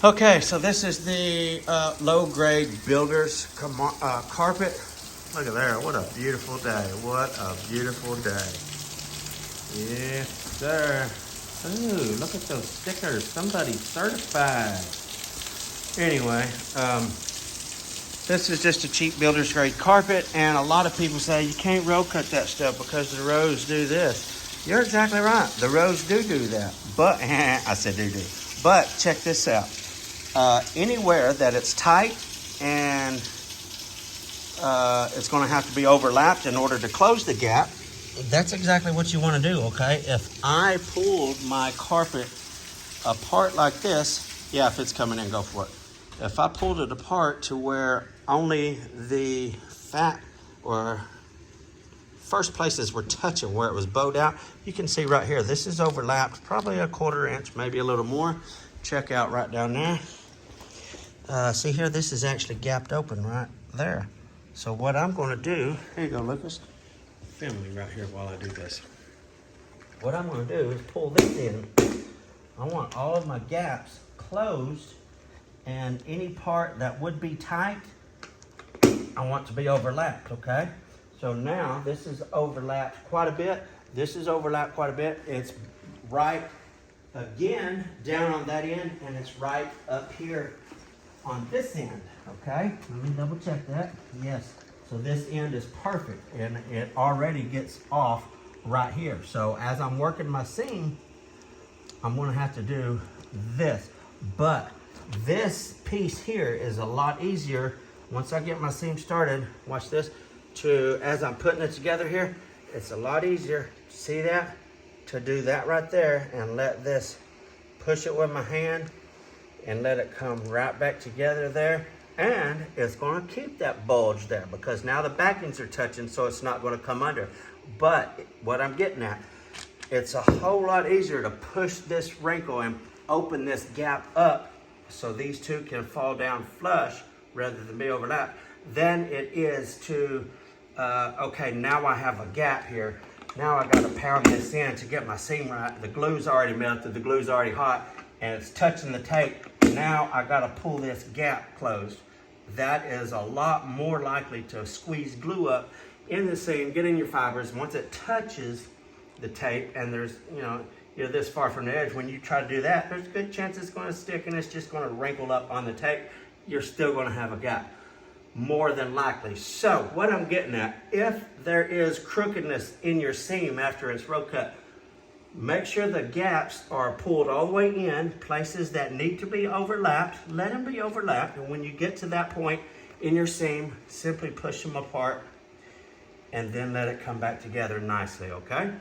Okay, so this is the low-grade builder's carpet. Look at there, what a beautiful day. What a beautiful day. Yes, sir. Ooh, look at those stickers. Somebody certified. Anyway, this is just a cheap builder's grade carpet, and a lot of people say you can't row cut that stuff because the rows do this. You're exactly right. The rows do that. But, I said do. But check this out. Anywhere that it's tight and it's going to have to be overlapped in order to close the gap, that's exactly what you want to do, okay? If I pulled my carpet apart like this, yeah, if it's coming in, go for it. If I pulled it apart to where only the fat or first places were touching where it was bowed out, you can see right here, this is overlapped, probably a 1/4 inch, maybe a little more. Check out right down there. See here, this is actually gapped open right there. So what I'm going to do, here you go, Lucas. Film me right here while I do this. What I'm going to do is pull this in. I want all of my gaps closed, and any part that would be tight, I want to be overlapped, okay? So now this is overlapped quite a bit. This is overlapped quite a bit. It's right again down on that end, and it's right up here on this end, okay? Let me double check that. Yes, so this end is perfect, and it already gets off right here. So as I'm working my seam, I'm gonna have to do this. But this piece here is a lot easier once I get my seam started, watch this, as I'm putting it together here, it's a lot easier, see that? To do that right there and let this, push it with my hand and let it come right back together there. And it's gonna keep that bulge there because now the backings are touching, so it's not gonna come under. But what I'm getting at, it's a whole lot easier to push this wrinkle and open this gap up so these two can fall down flush rather than be overlapped than it is to, okay, now I have a gap here. Now I gotta pound this in to get my seam right. The glue's already melted, the glue's already hot, and it's touching the tape. Now I gotta pull this gap closed. That is a lot more likely to squeeze glue up in the seam, get in your fibers. Once it touches the tape and there's, you're this far from the edge, when you try to do that, there's a good chance it's gonna stick and it's just gonna wrinkle up on the tape. You're still gonna have a gap, more than likely. So what I'm getting at, if there is crookedness in your seam after it's row cut, make sure the gaps are pulled all the way in. Places that need to be overlapped, let them be overlapped. And when you get to that point in your seam, simply push them apart and then let it come back together nicely, okay?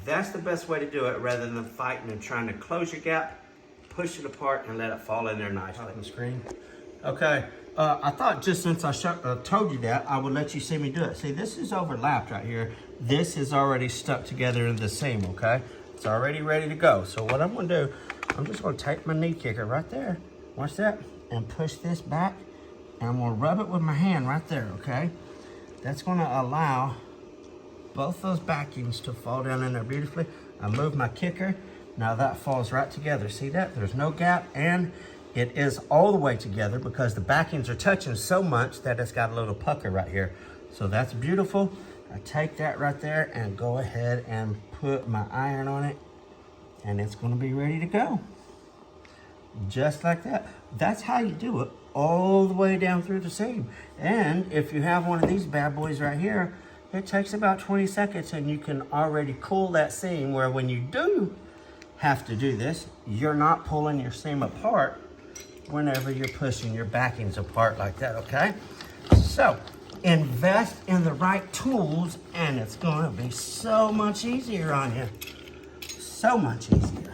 That's the best way to do it rather than fighting and trying to close your gap. Push it apart and let it fall in there nicely. On the screen. Okay, I thought just since I told you that, I would let you see me do it. See, this is overlapped right here. This is already stuck together in the seam, okay? It's already ready to go. So what I'm gonna do, I'm just gonna take my knee kicker right there, watch that, and push this back, and I'm gonna rub it with my hand right there, okay? That's gonna allow both those backings to fall down in there beautifully. I move my kicker, now that falls right together. See that? There's no gap, and it is all the way together because the backings are touching so much that it's got a little pucker right here. So that's beautiful. I take that right there and go ahead and put my iron on it, and it's gonna be ready to go. Just like that. That's how you do it all the way down through the seam. And if you have one of these bad boys right here, it takes about 20 seconds and you can already cool that seam, where when you do have to do this, you're not pulling your seam apart whenever you're pushing your backings apart like that, okay? So, invest in the right tools and it's gonna be so much easier on you. So much easier.